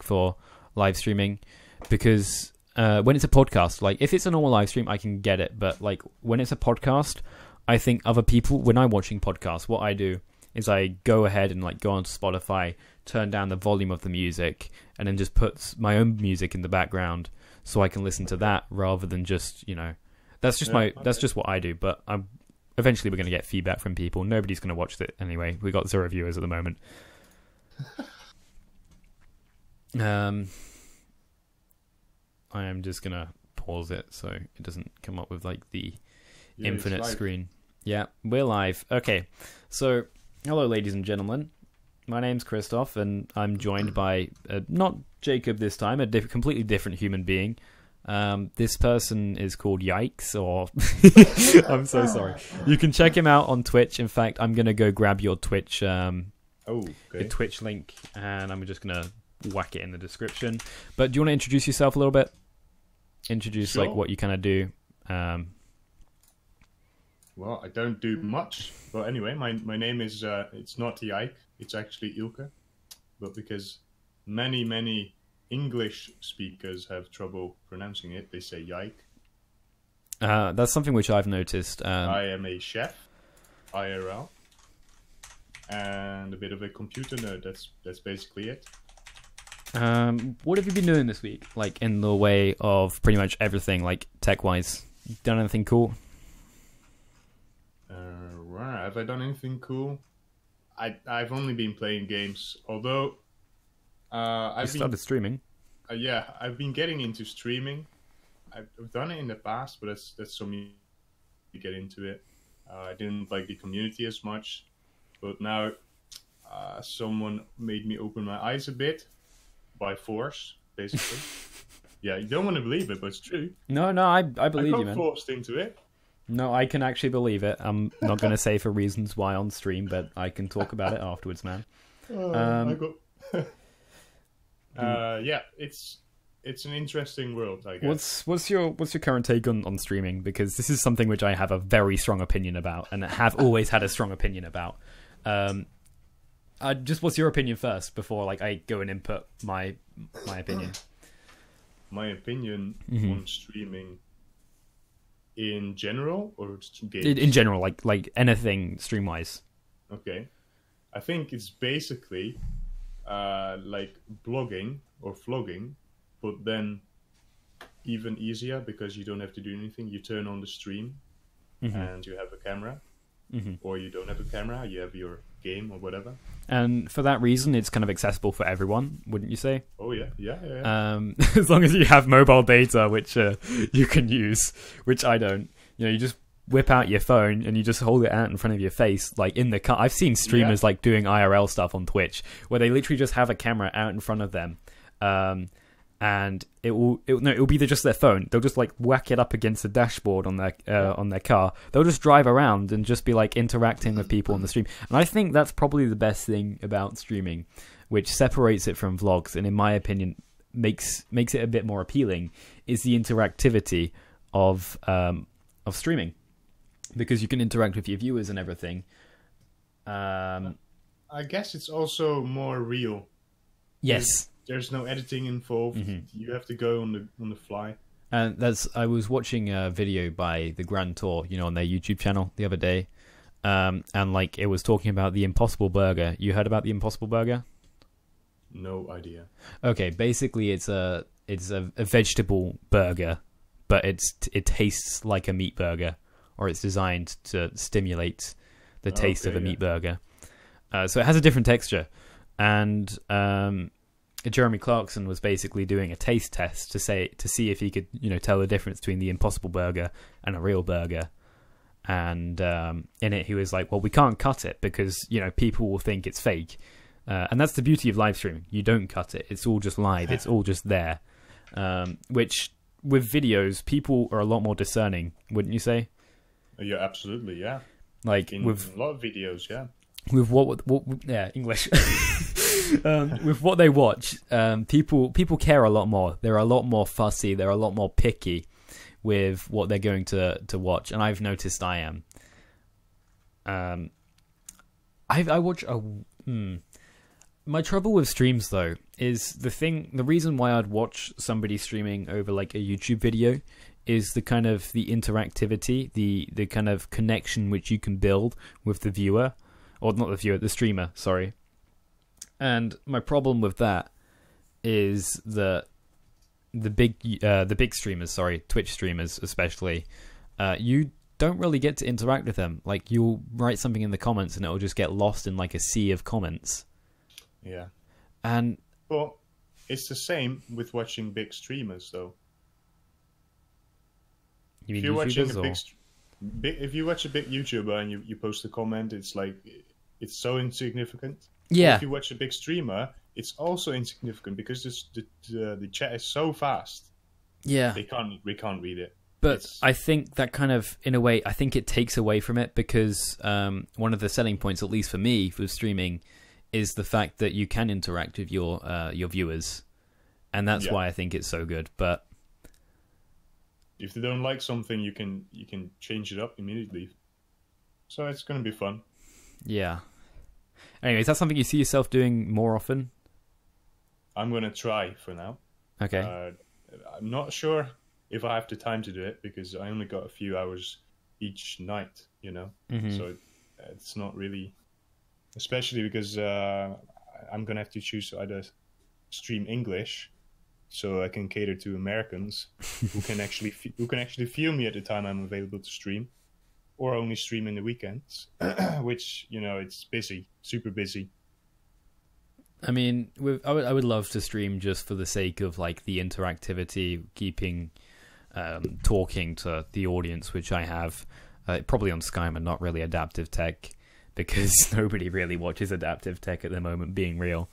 for live streaming, because when it's a podcast, like if it's a normal live stream, I can get it. But like when it's a podcast, I think other people, when I'm watching podcasts, what I do is I go ahead and like go onto Spotify, turn down the volume of the music, and then just put my own music in the background so I can listen to that rather than just, that's just that's just what I do. But eventually we're going to get feedback from people. Nobody's going to watch it anyway. We got 0 viewers at the moment. I am just going to pause it so it doesn't come up with like the infinite screen. Yeah, we're live. Okay, so hello, ladies and gentlemen. My name's Christoph, and I'm joined by not Jacob this time, a completely different human being. This person is called Yikes, or I'm so sorry. You can check him out on Twitch. In fact, I'm gonna go grab your Twitch, your Twitch link, and I'm just gonna whack it in the description. But do you want to introduce yourself a little bit? Introduce like what you kind of do. Well, I don't do much, but anyway, my name is it's not Yike, it's actually Ilke, but because many English speakers have trouble pronouncing it, they say Yike. That's something which I've noticed. I am a chef, IRL, and a bit of a computer nerd. That's basically it. What have you been doing this week? Like in the way of pretty much everything, like tech-wise. Done anything cool? Have I done anything cool? I've only been playing games, although I've started streaming. Yeah, I've been getting into streaming. I've done it in the past, but that's so me to get into it. I didn't like the community as much, but now someone made me open my eyes a bit by force, basically. Yeah, you don't want to believe it, but it's true. No, I believe you, man. I got forced into it. No, I can actually believe it. I'm not going to say for reasons why on stream, but I can talk about it afterwards, man. Yeah, it's an interesting world, I guess. What's your current take on streaming? Because this is something which I have a very strong opinion about, and have always had a strong opinion about. Just what's your opinion first before like I go and input my opinion? My opinion on streaming. In general, or games? In general, like anything stream-wise. Okay. I think it's basically like blogging or vlogging, but then even easier because you don't have to do anything. You turn on the stream and you have a camera. Or you don't have a camera, you have your game or whatever. And for that reason, it's kind of accessible for everyone, wouldn't you say? Oh, yeah. As long as you have mobile data, which you can use, which I don't. You just whip out your phone and you just hold it out in front of your face, like in the car. I've seen streamers like doing IRL stuff on Twitch, where they literally just have a camera out in front of them. And it will be just their phone. They'll just like whack it up against the dashboard on their car. They'll just drive around and just be like interacting with people on the stream. And I think that's probably the best thing about streaming, which separates it from vlogs, and in my opinion makes it a bit more appealing, is the interactivity of streaming, because you can interact with your viewers and everything. I guess it's also more real. Yes. There's no editing involved. You have to go on the fly. And I was watching a video by the Grand Tour, on their YouTube channel the other day, and like it was talking about the Impossible Burger. You heard about the Impossible Burger? No idea. Okay, basically it's a vegetable burger, but it tastes like a meat burger, or it's designed to stimulate the taste of a meat burger. So it has a different texture, and Jeremy Clarkson was basically doing a taste test to see if he could, tell the difference between the Impossible Burger and a real burger. And in it, he was like, "Well, we can't cut it because people will think it's fake." And that's the beauty of live streaming. You don't cut it; it's all just live. It's all just there. Which with videos, people are a lot more discerning, wouldn't you say? Yeah, absolutely. Yeah, like in with a lot of videos. Yeah, with what English. With what they watch, people care a lot more. They're a lot more fussy. They're a lot more picky with what they're going to watch. And I've noticed I am. I watch My trouble with streams, though, is the reason why I'd watch somebody streaming over like a YouTube video is the kind of the interactivity, the kind of connection which you can build with the viewer, or not the viewer, the streamer, sorry. And my problem with that is that the big streamers, sorry, Twitch streamers especially, you don't really get to interact with them. Like, you'll write something in the comments and it'll just get lost in like a sea of comments. Yeah. And well, it's the same with watching big streamers, though. You mean if you're watching YouTubers, if you watch a big YouTuber and you post a comment, it's like it's so insignificant. Yeah. If you watch a big streamer, it's also insignificant because the chat is so fast. Yeah. We can't read it. But I think that kind of, in a way, I think it takes away from it because one of the selling points, at least for me, for streaming, is the fact that you can interact with your viewers, and that's why I think it's so good. But if they don't like something, you can change it up immediately. So it's going to be fun. Yeah. Anyway, is that something you see yourself doing more often? I'm going to try for now. Okay. I'm not sure if I have the time to do it because I only got a few hours each night, you know. Mm-hmm. So it's not really, especially because I'm going to have to choose either stream English so I can cater to Americans who can actually feel me at the time I'm available to stream, or only stream in the weekends, which, you know, it's busy, super busy. I mean, I would love to stream just for the sake of like the interactivity, keeping talking to the audience, which I have probably on Skyrim and not really Adaptive Tech, because nobody really watches Adaptive Tech at the moment, being real.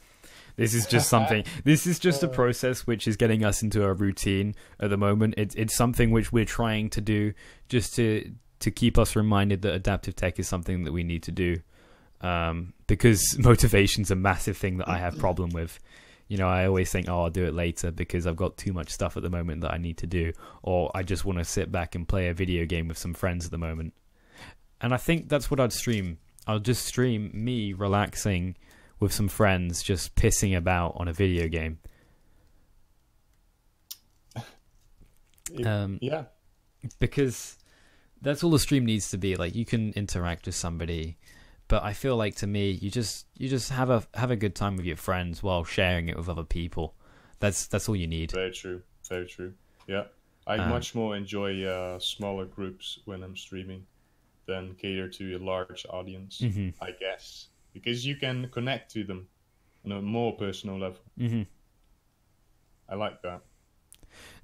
This is just something. This is just a process which is getting us into a routine at the moment. It's something which we're trying to do just to keep us reminded that Adaptive Tech is something that we need to do. Because motivation's a massive thing that I have problem with. You know, I always think, I'll do it later because I've got too much stuff at the moment that I need to do, or I just want to sit back and play a video game with some friends at the moment. And I think that's what I'd stream. I'll just stream me relaxing with some friends, just pissing about on a video game. Yeah. Because that's all the stream needs to be. Like, you can interact with somebody, but I feel like, to me, you just have a good time with your friends while sharing it with other people. That's all you need. Very true. Very true. Yeah. I much more enjoy smaller groups when I'm streaming than cater to a large audience, I guess. Because you can connect to them on a more personal level. Mm-hmm. I like that.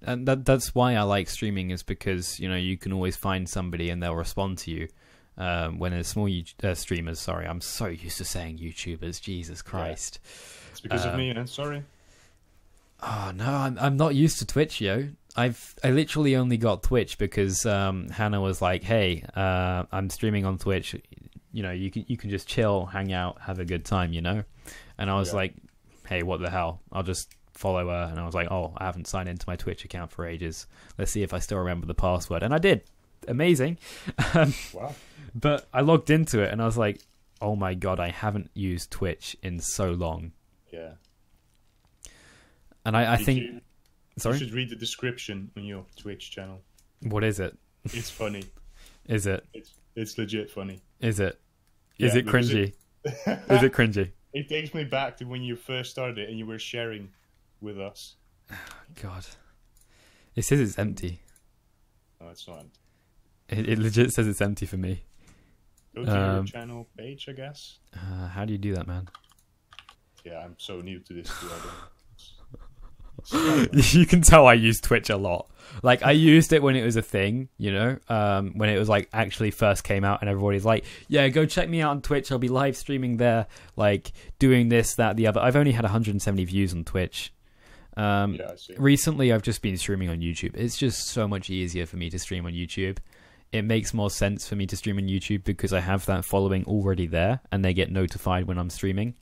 And that's why I like streaming, is because, you know, you can always find somebody and they'll respond to you. When there's small streamers, sorry, I'm so used to saying YouTubers, Jesus Christ. Yeah. It's because of me, man, sorry. Oh, no, I'm not used to Twitch, yo. I literally only got Twitch because Hannah was like, hey, I'm streaming on Twitch. You know, you can just chill, hang out, have a good time, you know? And I was like, hey, what the hell? I'll just follow her. And I was like, oh, I haven't signed into my Twitch account for ages. Let's see if I still remember the password. And I did. Amazing. Wow. But I logged into it and I was like, oh my God, I haven't used Twitch in so long. Yeah. And I think... Sorry? You should read the description on your Twitch channel. What is it? It's funny. Is it? It's legit funny. Is it? Is it cringy? Is it cringy? It takes me back to when you first started and you were sharing with us. Oh, God. It says it's empty. No, it's not. It legit says it's empty for me. Go to your channel page, I guess. How do you do that, man? Yeah, I'm so new to this. You can tell I use Twitch a lot. Like, I used it when it was a thing, you know, when it was like actually first came out and everybody's like, yeah, go check me out on Twitch. I'll be live streaming there, like doing this, that, the other. I've only had 170 views on Twitch. Yeah, I see. Recently, I've just been streaming on YouTube. It's just so much easier for me to stream on YouTube. It makes more sense for me to stream on YouTube because I have that following already there and they get notified when I'm streaming.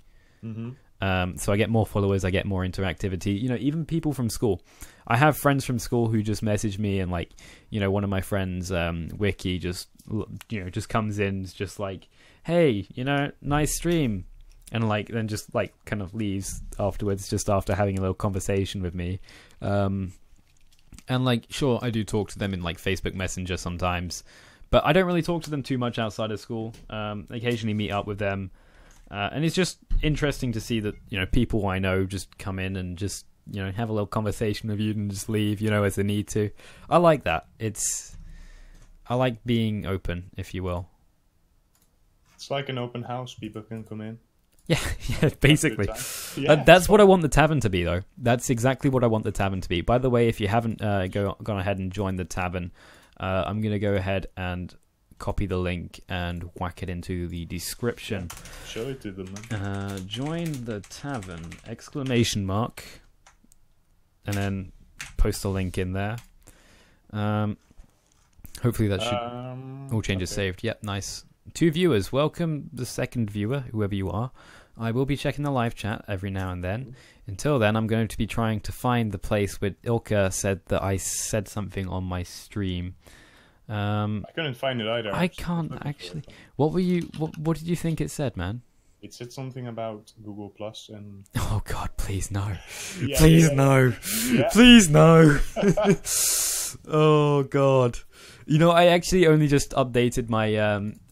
Mm-hmm. So I get more followers, I get more interactivity. You know, even people from school. I have friends from school who just message me and, like, you know, one of my friends, Wiki, just, you know, just comes in, just like, hey, you know, nice stream. and like then just like kind of leaves afterwards, just after having a little conversation with me. And like, sure, I do talk to them in like Facebook Messenger sometimes, but I don't really talk to them too much outside of school. Occasionally meet up with them, and it's just interesting to see that, you know, people I know just come in and just, you know, have a little conversation with you and just leave, you know, as they need to. I like that. I like being open, if you will. It's like an open house. People can come in. Yeah, yeah, basically. Yeah, that's what I want the tavern to be, though. That's exactly what I want the tavern to be. By the way, if you haven't gone ahead and joined the tavern, I'm going to go ahead and copy the link and whack it into the description. Show it to them, man. Join the tavern, ! And then post a link in there. Hopefully that should all changes saved. Yep, nice. 2 viewers. Welcome the second viewer, whoever you are. I will be checking the live chat every now and then. Until then, I'm going to be trying to find the place where Ilka said that I said something on my stream. I couldn't find it either. I can't actually. What were you? What did you think it said, man? It said something about Google Plus and. Oh God! Please no! Yeah, please no! Yeah. Please no! Oh God! You know, I actually only just updated my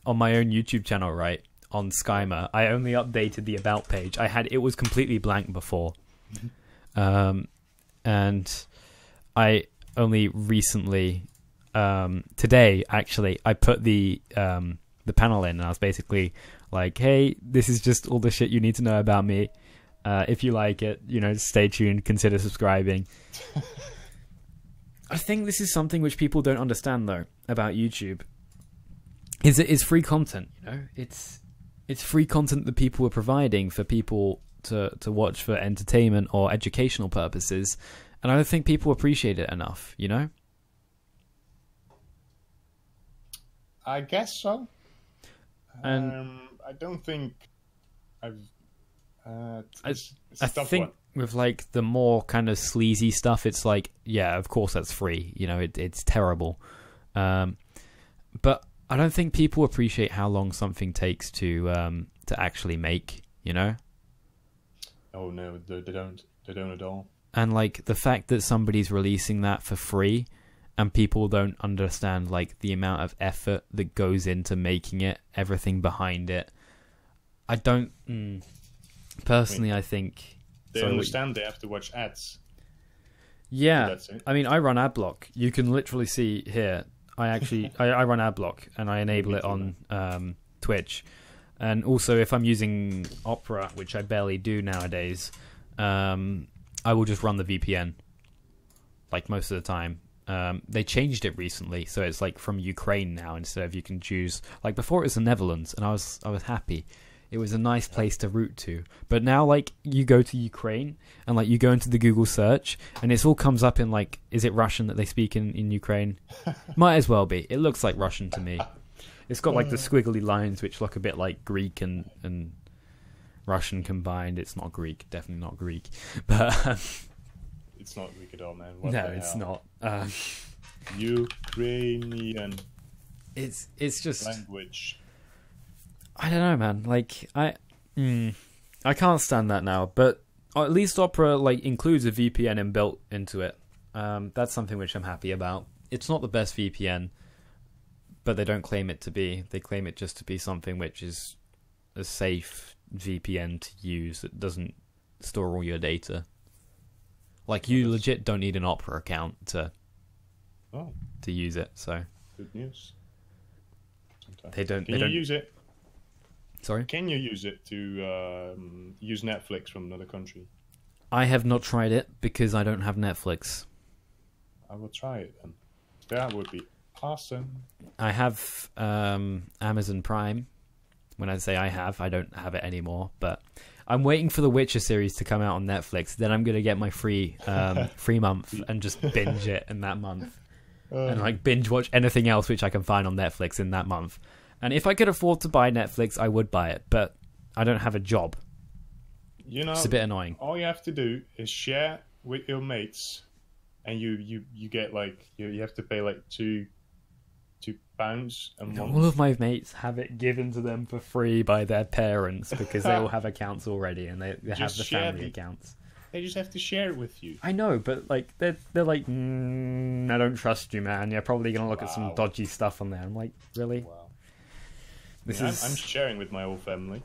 on my own YouTube channel, right? On Skyma, I only updated the about page. It was completely blank before, and I only recently, today actually, I put the panel in, and I was basically like, "Hey, this is just all the shit you need to know about me. If you like it, you know, stay tuned. Consider subscribing." I think this is something which people don't understand though about YouTube. Is it is free content, you know? It's free content that people are providing for people to watch for entertainment or educational purposes, and I don't think people appreciate it enough, you know? I guess so. And I don't think I've. It's I a tough think one. with like the more kind of sleazy stuff, it's like, yeah, of course that's free. You know, it's terrible. But I don't think people appreciate how long something takes to actually make. You know. Oh no, they don't. They don't at all. And like the fact that somebody's releasing that for free, and people don't understand like the amount of effort that goes into making it, everything behind it. I don't. Personally, I think they understand they have to watch ads. Yeah, That's it. I mean, I run AdBlock. You can literally see here. I actually I run AdBlock and I enable it on Twitch, and also if I'm using Opera, which I barely do nowadays, I will just run the VPN. Like most of the time, they changed it recently, so it's like from Ukraine now instead of you can choose. Like before, it was the Netherlands, and I was happy. It was a nice place to route to. But now, like, you go to Ukraine, and, like, you go into the Google search, and it all comes up in, like, is it Russian that they speak in Ukraine? Might as well be. It looks like Russian to me. It's got, like, the squiggly lines, which look a bit like Greek and Russian combined. It's not Greek. Definitely not Greek. But it's not Greek at all, man. What no, the it's hell? not. Ukrainian It's just... language. I don't know, man. Like, I can't stand that now. But at least Opera like includes a VPN inbuilt into it. That's something which I'm happy about. It's not the best VPN, but they don't claim it to be. They claim it just to be something which is a safe VPN to use that doesn't store all your data. Like, you legit don't need an Opera account to use it. So Good news. Sometimes. they don't. Can you use it? Sorry? Can you use it to use Netflix from another country? I have not tried it because I don't have Netflix. I will try it then. That would be awesome. I have Amazon Prime. When I say I don't have it anymore. But I'm waiting for the Witcher series to come out on Netflix. Then I'm going to get my free month and just binge it in that month. And like binge watch anything else which I can find on Netflix in that month. And if I could afford to buy Netflix, I would buy it. But I don't have a job. You know, It's a bit annoying. all you have to do is share with your mates, and you get like you have to pay like two a month. All of my mates have it given to them for free by their parents because they all have accounts already and they have the family accounts. They just have to share it with you. I know, but like they're like, I don't trust you, man. You're probably gonna look at some dodgy stuff on there. I'm like, really? Wow. I'm sharing with my whole family.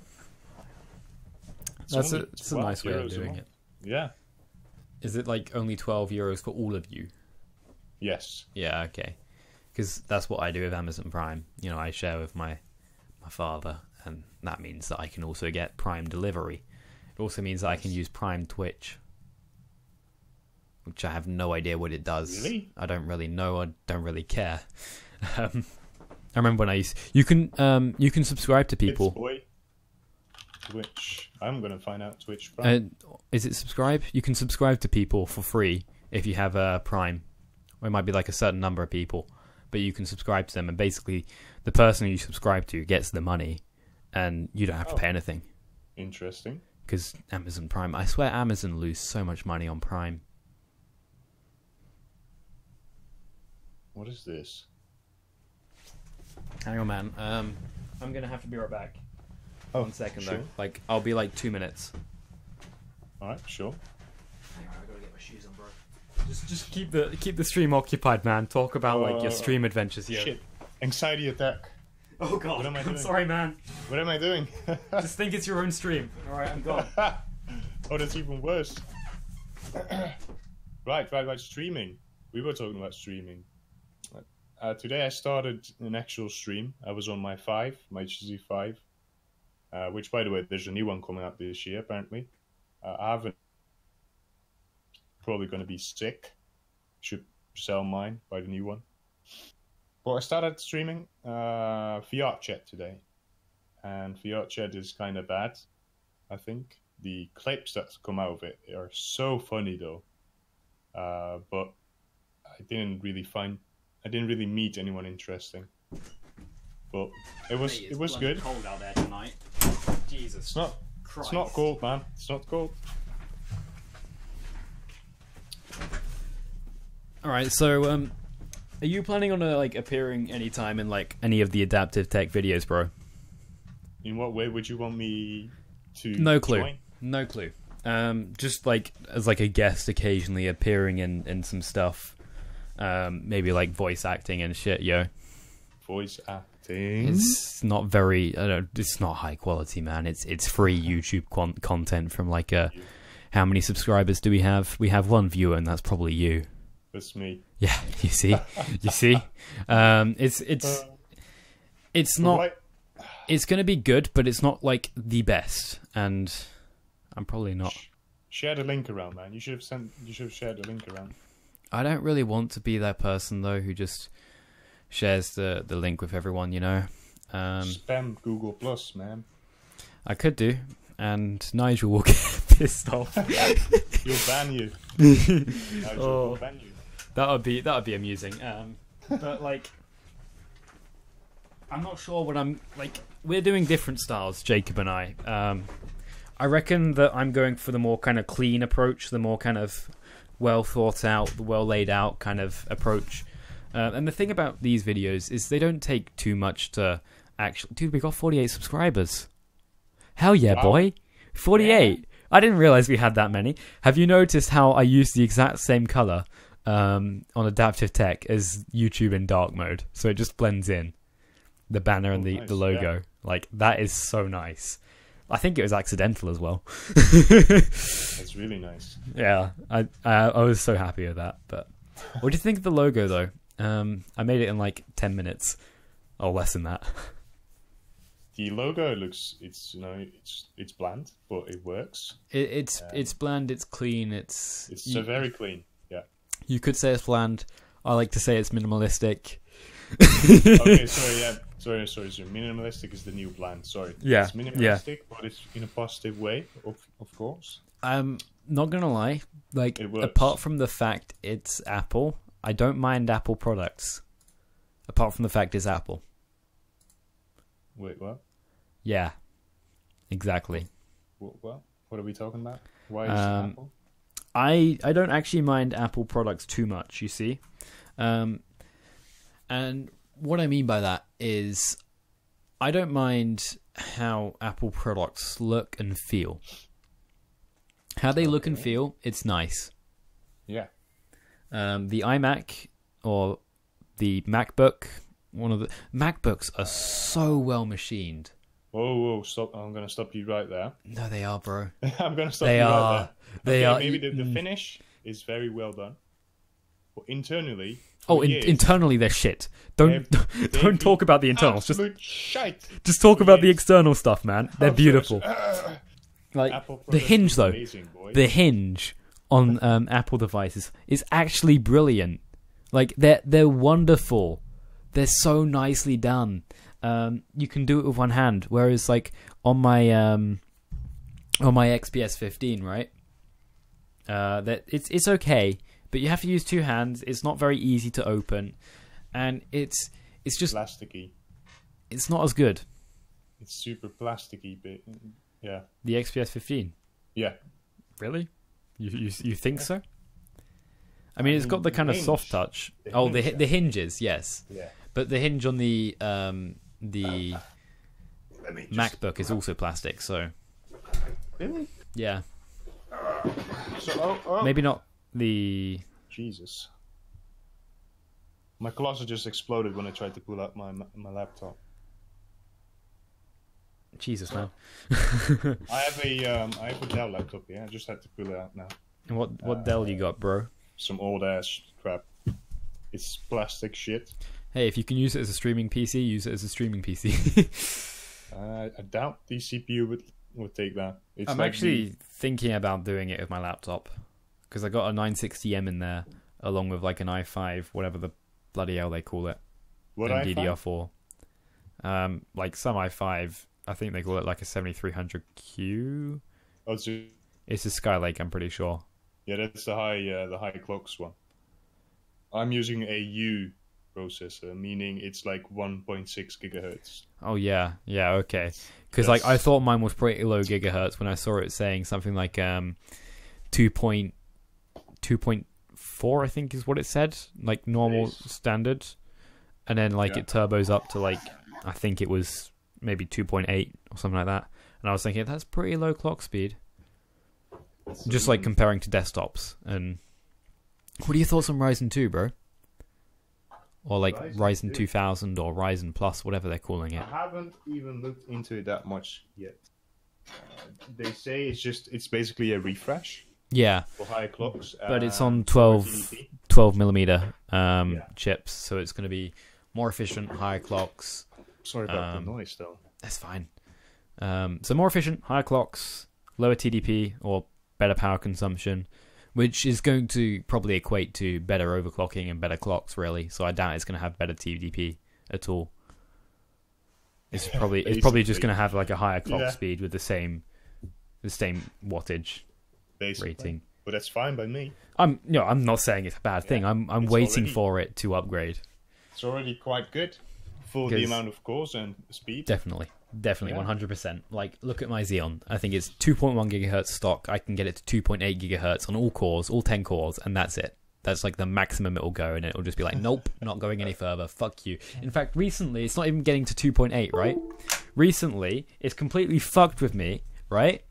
It's a nice way of doing it. Yeah. Is it like only €12 for all of you? Yes. Yeah, okay. Because that's what I do with Amazon Prime. You know, I share with my father, and that means that I can also get Prime delivery. It also means that I can use Prime Twitch, which I have no idea what it does. Really? I don't really know. I don't really care. I remember when you can subscribe to people. Twitch. I'm gonna find out Twitch Prime. Is it subscribe? You can subscribe to people for free if you have a Prime. Or it might be like a certain number of people, but you can subscribe to them, and basically the person who you subscribe to gets the money, and you don't have to pay anything. Interesting. Because Amazon Prime, I swear Amazon lose so much money on Prime. What is this? Hang on, man. I'm gonna have to be right back. Oh, 1 second sure. though. Like, I'll be like 2 minutes. All right, sure. Hang on, I gotta get my shoes on, bro. Just keep the stream occupied, man. Talk about like your stream adventures here. Shit, anxiety attack. Oh god, what am I doing? Sorry, man. What am I doing? Just think it's your own stream. All right, I'm gone. Oh, that's even worse. Right. Streaming. We were talking about streaming. Today I started an actual stream. I was on my HTC 5, which, by the way, there's a new one coming out this year, apparently. I haven't. Probably going to be sick. Should sell mine, buy the new one. But I started streaming VR chat today. And VR chat is kind of bad, I think. The clips that come out of it are so funny, though. But I didn't really meet anyone interesting. But it was good. Cold out there tonight. Jesus. It's not cold, man. It's not cold. All right, so are you planning on appearing anytime in like any of the Adaptive Tech videos, bro? In what way would you want me to? No clue. Join? No clue. Just like as like a guest, occasionally appearing in some stuff. Maybe like voice acting and shit, yo. Voice acting. It's not very. It's not high quality, man. It's free YouTube content from like how many subscribers do we have? We have one viewer, and that's probably you. That's me. Yeah, you see. It's not. It's gonna be good, but it's not like the best, and I'm probably not. Share the link around, man. You should have shared the link around. I don't really want to be that person though who just shares the link with everyone, you know. Spam Google Plus, man. I could do, and Nigel will get pissed off. He'll ban you. Nigel will ban you. That would be amusing. But like, I'm not sure what I'm like. We're doing different styles, Jacob and I. I reckon that I'm going for the more kind of clean approach, the more kind of well thought out, well laid out kind of approach. And the thing about these videos is they don't take too much to actually. Dude, we got 48 subscribers. Hell yeah, wow. Boy! 48. Yeah. I didn't realize we had that many. Have you noticed how I use the exact same color on Adaptive Tech as YouTube in dark mode? So it just blends in the banner and the logo. Yeah. Like that is so nice. I think it was accidental as well. That's really nice. Yeah, I was so happy with that. But what do you think of the logo though? I made it in like 10 minutes or less than that. The logo looks it's bland, but it works. It's bland, it's clean, it's very clean. Yeah. You could say it's bland. I like to say it's minimalistic. Okay, sorry, yeah. Sorry. Minimalistic is the new bland. Sorry. Yeah. It's minimalistic, but it's in a positive way, of course. I'm not gonna lie. Like, apart from the fact it's Apple, I don't mind Apple products. Apart from the fact it's Apple. Wait, what? Yeah. Exactly. What are we talking about? Why is it Apple? I don't actually mind Apple products too much, you see. And what I mean by that is I don't mind how Apple products look and feel. How they look and feel, it's nice. Yeah. The iMac or the MacBook, one of the MacBooks are so well machined. Whoa, stop. I'm going to stop you right there. No, they are, bro. I'm going to stop They you are. right there. They are. Maybe the finish is very well done. But internally... internally they're shit. Don't talk about the internals. Just talk about the external stuff, man. They're beautiful. Like the hinge, though. Amazing, the hinge on Apple devices is actually brilliant. Like they're wonderful. They're so nicely done. You can do it with one hand, whereas like on my XPS 15, right? That it's okay, but you have to use two hands. It's not very easy to open, and it's just plasticky. It's not as good. It's super plasticky, but yeah. The XPS 15. Yeah. Really? You think so? I mean, it's got the kind of soft touch. The hinges, yes. Yeah. But the hinge on the MacBook is also plastic, so Really? yeah. So, Maybe not the... Jesus. My closet just exploded when I tried to pull out my laptop. Jesus, man. I have a Dell laptop here. I just had to pull it out now. And what Dell you got, bro? Some old ass crap. It's plastic shit. Hey, if you can use it as a streaming PC, use it as a streaming PC. I doubt the CPU would take that. It's I'm like actually thinking about doing it with my laptop because I got a 960M in there along with like an i5, whatever the bloody hell they call it, what and i5? DDR4. Like some i5, I think they call it like a 7300Q. Oh, so, It's a Skylake, I'm pretty sure. yeah, that's the high clocks one. I'm using a U processor, meaning it's like 1.6 gigahertz. Oh yeah, okay. Because like I thought mine was pretty low gigahertz when I saw it saying something like 2.4, I think is what it said, like normal standard, and then like it turbos up to like I think it was maybe 2.8 or something like that. And I was thinking that's pretty low clock speed. Just like comparing to desktops. And what are your thoughts on Ryzen 2, bro? Or like Ryzen 2000 or Ryzen Plus, whatever they're calling it. I haven't even looked into it that much yet. They say it's basically a refresh. Yeah. For higher clocks. But it's on 12 millimeter chips, so it's going to be more efficient, higher clocks. Sorry about the noise, though. That's fine. So more efficient, higher clocks, lower TDP or better power consumption, which is going to probably equate to better overclocking and better clocks, really. So I doubt it's going to have better TDP at all. It's probably just going to have like a higher clock speed with the same wattage rating. But that's fine by me. I'm not saying it's a bad thing. I'm waiting for it to upgrade. It's already quite good for the amount of cores and speed. Definitely, 100%. Like, look at my Xeon. I think it's 2.1 gigahertz stock. I can get it to 2.8 gigahertz on all cores, all 10 cores, and that's it. That's like the maximum it'll go, and it'll just be like, nope, not going any further. Fuck you. In fact, recently, it's not even getting to 2.8, right? Recently, it's completely fucked with me, right?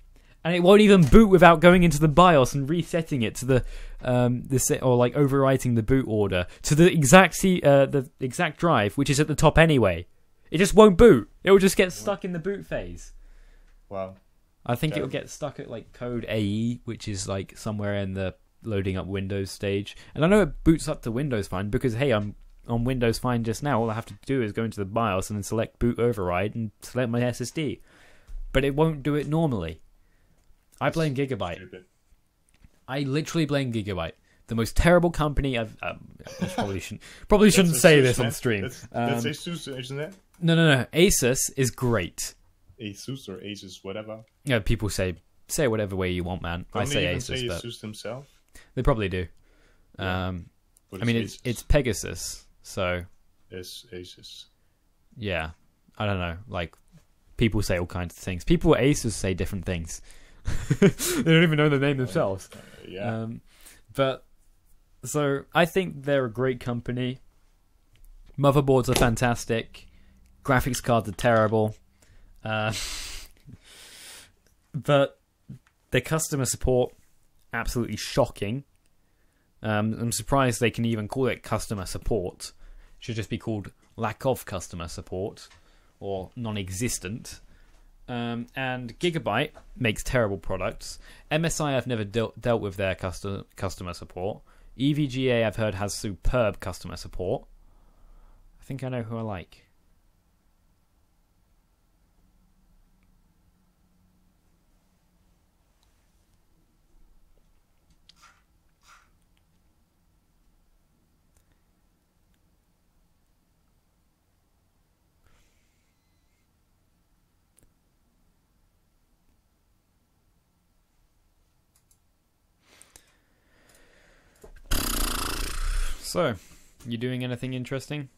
And it won't even boot without going into the BIOS and resetting it to the or like overwriting the boot order to the exact drive, which is at the top anyway. It just won't boot. It will just get stuck in the boot phase. Wow. I think it will get stuck at like code AE, which is like somewhere in the loading up Windows stage. And I know it boots up to Windows fine because hey, I'm on Windows fine just now. All I have to do is go into the BIOS and then select boot override and select my SSD. But it won't do it normally. I blame Gigabyte. Stupid. I literally blame Gigabyte. The most terrible company I've... probably shouldn't say this on stream. That's Asus, isn't it? No. Asus is great. Asus or Asus, whatever. Yeah, people say whatever way you want, man. Don't I say they even Asus, say but Asus themselves? they probably do. Yeah. I mean, it's Pegasus, so... It's Asus. Yeah. I don't know. Like, people say all kinds of things. People at Asus say different things. They don't even know the name themselves. Yeah. But so I think they're a great company, Motherboards are fantastic. Graphics cards are terrible. But their customer support, absolutely shocking. I'm surprised they can even call it customer support. It should just be called lack of customer support or non-existent. And Gigabyte makes terrible products. MSI I've never dealt with their customer support. EVGA I've heard has superb customer support. I think I know who I like. So, you doing anything interesting?